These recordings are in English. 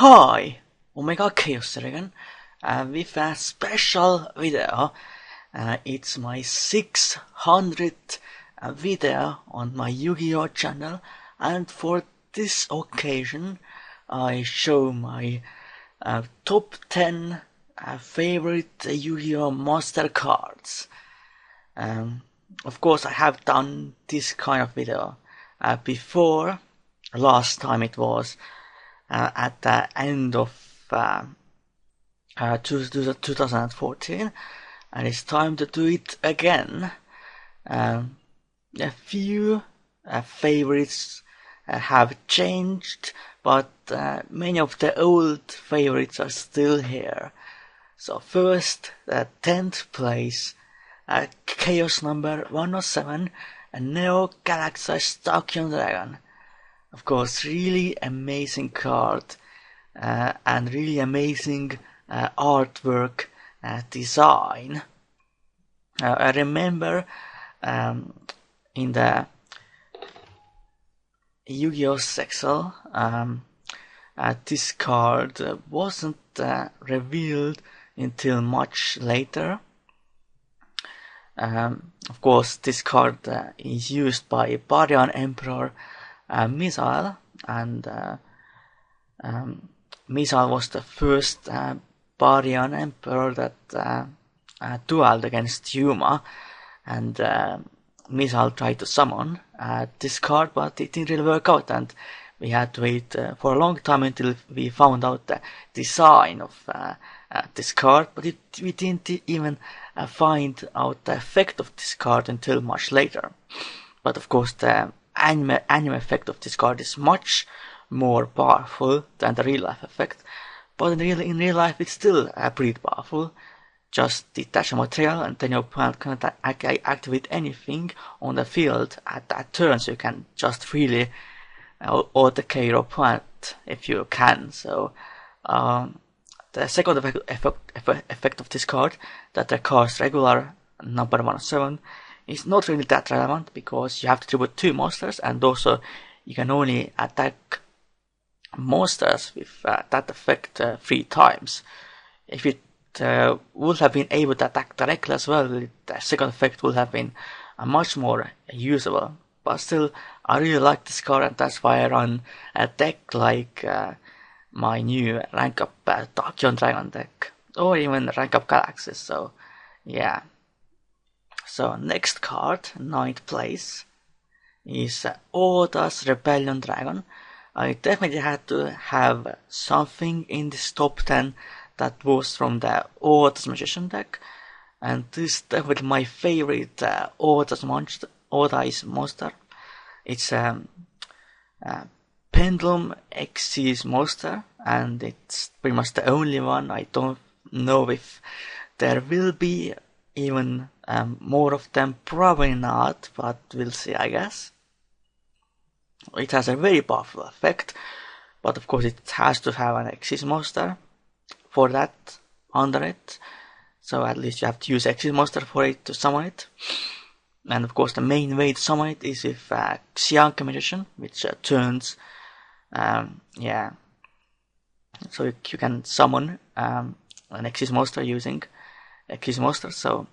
Hi, Omega Chaos Dragon, with a special video. It's my 600th video on my Yu-Gi-Oh channel, and for this occasion I show my top 10 favorite Yu-Gi-Oh master cards. Of course I have done this kind of video before. Last time it was at the end of 2014, and it's time to do it again. A few favorites have changed, but many of the old favorites are still here. So first, the 10th place, Chaos number 107, a Neo Galaxy Stardust Dragon. Of course, really amazing card, and really amazing artwork design. I remember in the Yu-Gi-Oh! Sexel, this card wasn't revealed until much later. Of course, this card is used by Barian Emperor Missile, and Missile was the first Barian Emperor that dueled against Yuma, and Missile tried to summon this card, but it didn't really work out, and we had to wait for a long time until we found out the design of this card, but we didn't even find out the effect of this card until much later. But of course the anime effect of this card is much more powerful than the real life effect, but in real life it's still pretty powerful. Just detach a material and then your opponent can't activate anything on the field at that turn, so you can just really auto-K your opponent if you can. So the second effect of this card, that recurs regular number 107, is not really that relevant, because you have to tribute 2 monsters, and also you can only attack monsters with that effect 3 times. If it would have been able to attack directly as well, the second effect would have been much more usable. But still, I really like this card, and that's why I run a deck like my new rank up Tachyon Dragon deck, or even rank up Galaxies. So yeah. So next card, 9th place, is Oda's Rebellion Dragon. I definitely had to have something in this top 10 that was from the Oda's Magician deck, and this is definitely my favorite Oda's monster. It's a Pendulum Xyz monster, and it's pretty much the only one. I don't know if there will be even more of them, probably not, but we'll see, I guess. It has a very powerful effect, but of course it has to have an Xyz monster for that under it, so at least you have to use Xyz monster for it to summon it. And of course the main way to summon it is with Xianke Magician, which turns, so you can summon an Xyz monster using Xyz monster, so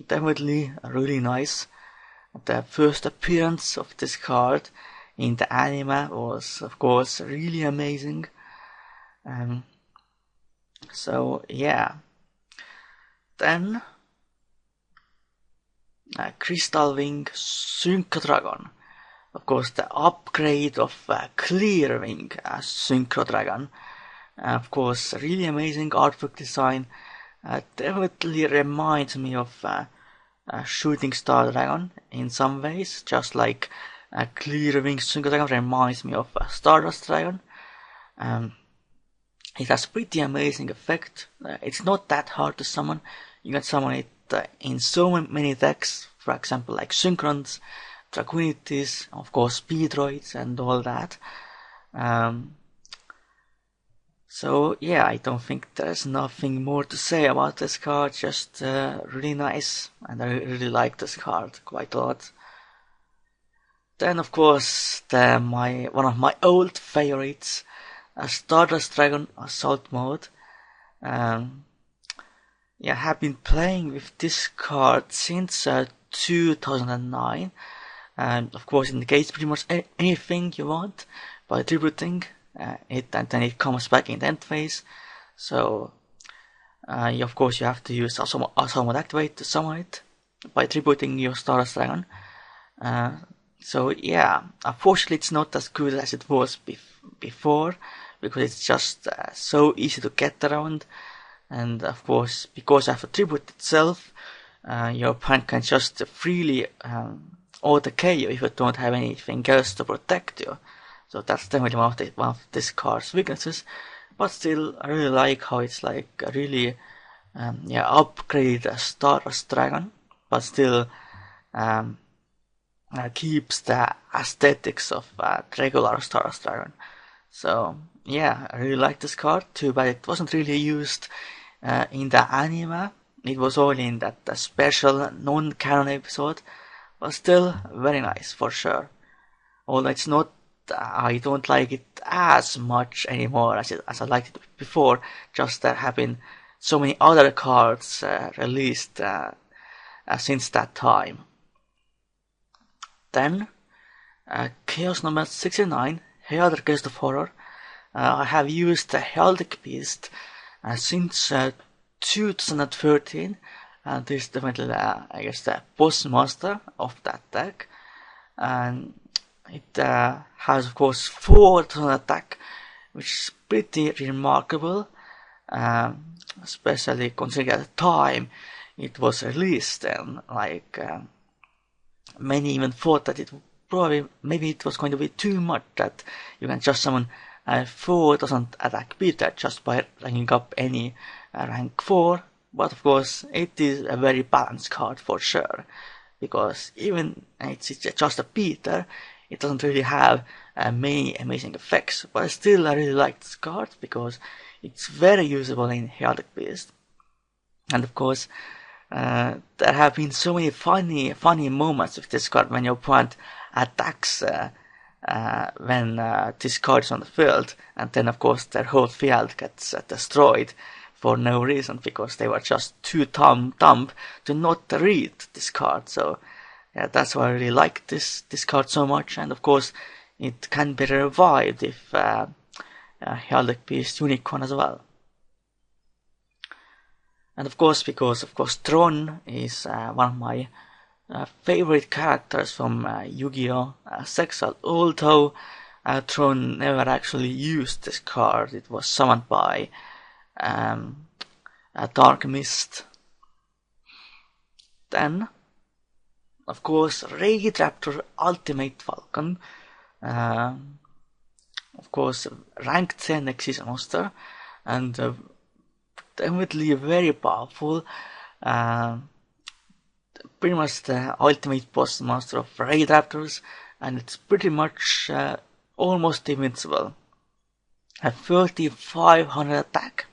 definitely really nice. The first appearance of this card in the anime was, of course, really amazing. So yeah. Then Crystal Wing Synchro Dragon. Of course, the upgrade of Clear Wing Synchro Dragon. Of course, really amazing artwork design. Definitely reminds me of Shooting Star Dragon in some ways, just like Clear Wing Synchro Dragon reminds me of Stardust Dragon. It has pretty amazing effect. It's not that hard to summon. You can summon it in so many decks, for example like Synchrons, Dragonities, of course Speedroids and all that. So yeah, I don't think there's nothing more to say about this card, just really nice, and I really like this card quite a lot. Then of course one of my old favorites, Stardust Dragon Assault Mode. Yeah, I have been playing with this card since 2009. And of course, it indicates pretty much anything you want by tributing it, and then it comes back in the end phase. So, of course, you have to use Assault Activate to summon it by tributing your Stardust Dragon. So yeah, unfortunately, it's not as good as it was before, because it's just so easy to get around. And of course, because of the tribute itself, your opponent can just freely auto KO if you don't have anything else to protect you. So that's definitely one of this card's weaknesses. But still, I really like how it's like a really upgraded Stardust Dragon, but still keeps the aesthetics of regular Stardust Dragon. So yeah, I really like this card. Too bad it wasn't really used in the anime. It was only in that special non-canon episode, but still very nice for sure. Although it's not, I don't like it as much anymore as I liked it before. Just there have been so many other cards released since that time. Then, Chaos number 69, Heraldic Guest of Horror. I have used the Heraldic Beast since 2013, and this is definitely, I guess, the boss master of that deck. And it has, of course, 4,000 attack, which is pretty remarkable, especially considering at the time it was released, and like many even thought that maybe it was going to be too much, that you can just summon 4,000 attack beater just by ranking up any rank 4, but of course it is a very balanced card for sure, because even it's just a beater, it doesn't really have many amazing effects, but still I really like this card because it's very usable in Heraldic Beast. And of course, there have been so many funny moments with this card when your opponent attacks when this card is on the field, and then of course their whole field gets destroyed for no reason, because they were just too dumb to not read this card. So yeah, that's why I really like this card so much. And of course, it can be revived if Heraldic Beast Unicorn as well. And of course, because Tron is one of my favorite characters from Yu-Gi-Oh! Sexal, although Tron never actually used this card. It was summoned by Dark Mist. Then, of course, Raid Raptor Ultimate Falcon. Of course, ranked 10 Exis monster, and definitely very powerful. Pretty much the ultimate boss monster of Raid Raptors, and it's pretty much almost invincible. A 3,500 attack,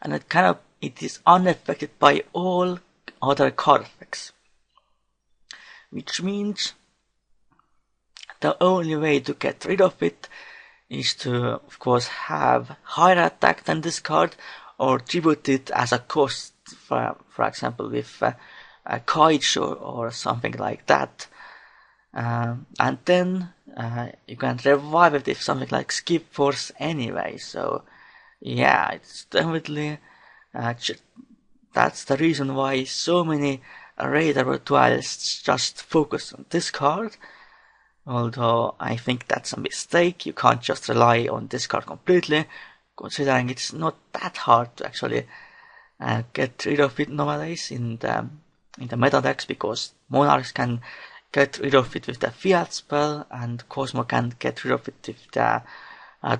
and it is unaffected by all other card effects, which means the only way to get rid of it is to, of course, have higher attack than this card, or tribute it as a cost, for example, with a Kaiju or something like that. And then you can revive it with something like Skip Force anyway. So yeah, it's definitely that's the reason why so many Raider dualists just focus on this card. Although I think that's a mistake. You can't just rely on this card completely, considering it's not that hard to actually get rid of it nowadays in the meta decks, because Monarchs can get rid of it with the Fiat spell, and Cosmo can get rid of it with the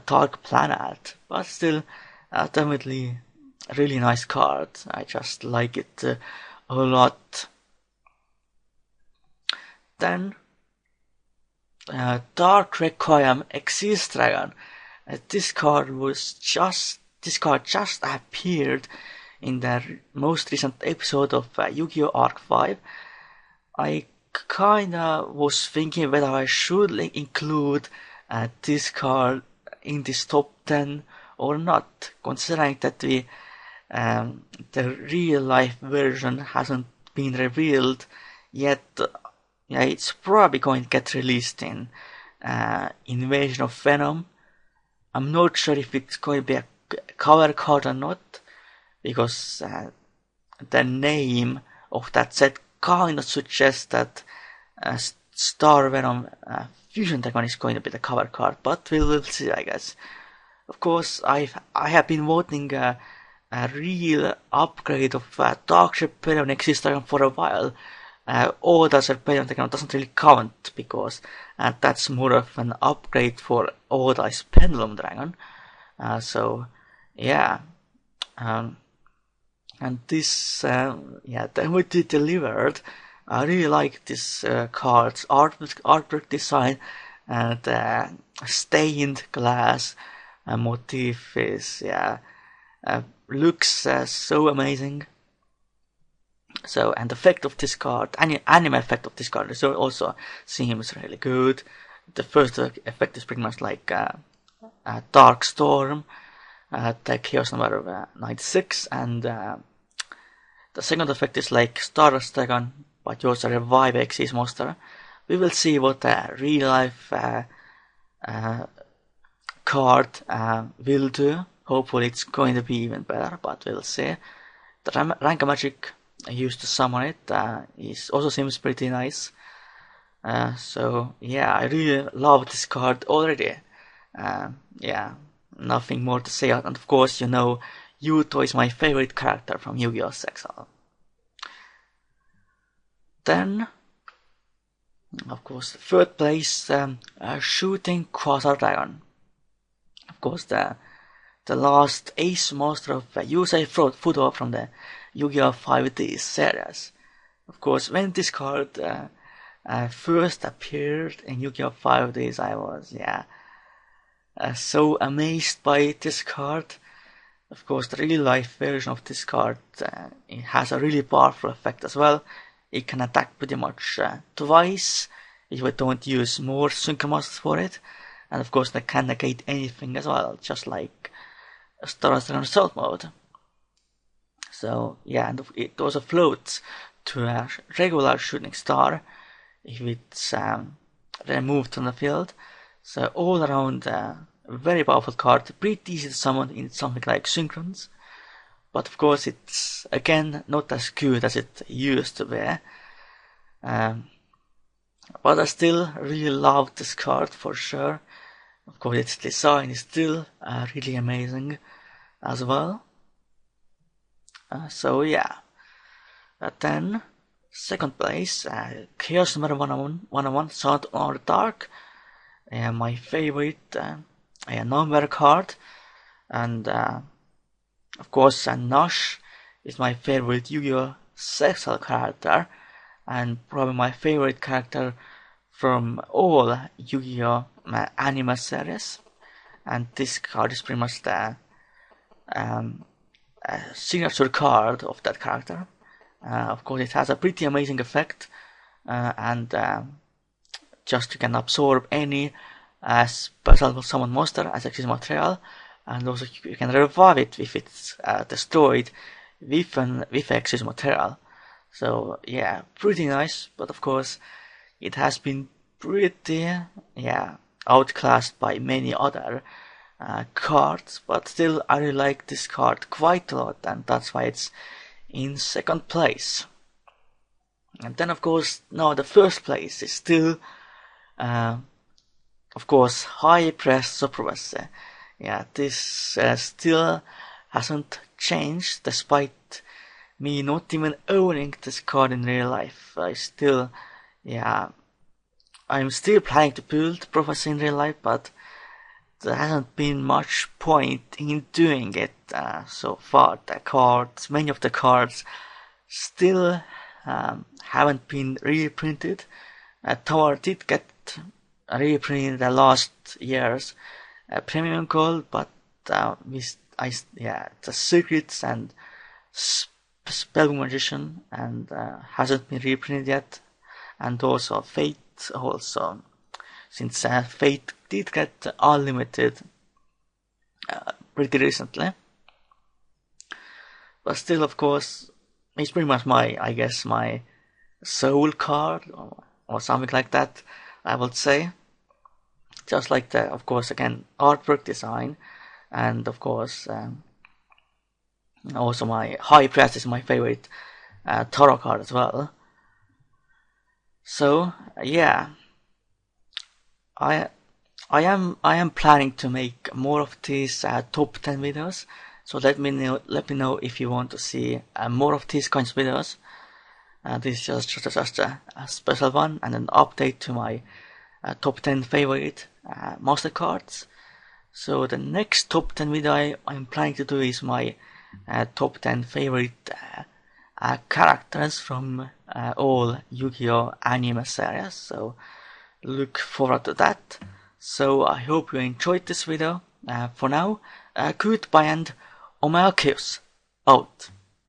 Dark Planet. But still, definitely a really nice card. I just like it a lot. Then, Dark Requiem Exis Dragon. This card just appeared in the most recent episode of Yu-Gi-Oh! Arc 5. I kinda was thinking whether I should include this card in this top 10 or not, considering that the real life version hasn't been revealed yet. Yeah, it's probably going to get released in Invasion of Venom. I'm not sure if it's going to be a cover card or not, because the name of that set kind of suggests that Star Venom Fusion Dragon is going to be the cover card, but we will see, I guess. Of course, I have been voting a real upgrade of Dark Repellion Exist Dragon for a while. Oda's Repellion Dragon doesn't really count, because that's more of an upgrade for Oda's Pendulum Dragon. So, yeah. And this, the way they delivered, I really like this card's artwork design, and stained glass motif is, looks so amazing. So, and the effect of this card, anime effect of this card, also seems really good. The first effect is pretty much like Dark Storm, the Chaos number 96, and the second effect is like Stardust Dragon, but you also revive Xyz monster. We will see what the real life card will do. Hopefully it's going to be even better, but we'll see. The rank magic used to summon it also seems pretty nice. So yeah, I really love this card already. Nothing more to say. And of course, Yuto is my favorite character from Yu-Gi-Oh! Exile. Then, of course, third place, Shooting Quasar Dragon. Of course, the last ace monster of Yusei Fudo from the Yu-Gi-Oh! 5D series. Of course, when this card first appeared in Yu-Gi-Oh! 5Ds, I was, so amazed by this card. Of course, the real life version of this card it has a really powerful effect as well. It can attack pretty much twice if we don't use more Synchro Monsters for it. And of course, they can negate anything as well, just like Stardust Dragon Assault mode. So, yeah, and it also floats to a regular shooting star if it's removed from the field. So, all around, very powerful card, pretty easy to summon in something like Synchrons. But of course, it's again not as good as it used to be. But I still really love this card for sure. Of course, its design is still really amazing as well. So yeah. Then, second place, Chaos number 101, Sound on the Dark. My favorite number card. And of course, Nash is my favorite Yu-Gi-Oh! Sexual character, and probably my favorite character from all Yu-Gi-Oh! Anime series. And this card is pretty much the signature card of that character. Of course, it has a pretty amazing effect, and just you can absorb any special summon monster as Xyz material, and also you can revive it if it's destroyed with Xyz material. So yeah, pretty nice, but of course it has been pretty outclassed by many other cards, but still I really like this card quite a lot, and that's why it's in second place. And then of course now the first place is still of course High Press Supremacy. Yeah, this still hasn't changed despite me not even owning this card in real life. I'm still planning to build Prophecy in real life, but there hasn't been much point in doing it so far. Many of the cards still haven't been reprinted. Tower did get reprinted the last year's Premium Gold, but the Secrets and Spell Magician and hasn't been reprinted yet, and also Fate also, since Fate did get unlimited pretty recently. But still, of course, it's pretty much I guess, my soul card, or something like that, I would say. Just like the, of course, again, artwork design, and of course, also my High Priest is my favorite tarot card as well. So yeah, I am planning to make more of these top 10 videos. So let me know if you want to see more of these kinds of videos. This is just a special one and an update to my top 10 favorite master cards. So the next top 10 video I'm planning to do is my top 10 favorite characters from all Yu-Gi-Oh anime series. So look forward to that. So I hope you enjoyed this video. For now, goodbye and Omega Khaos out.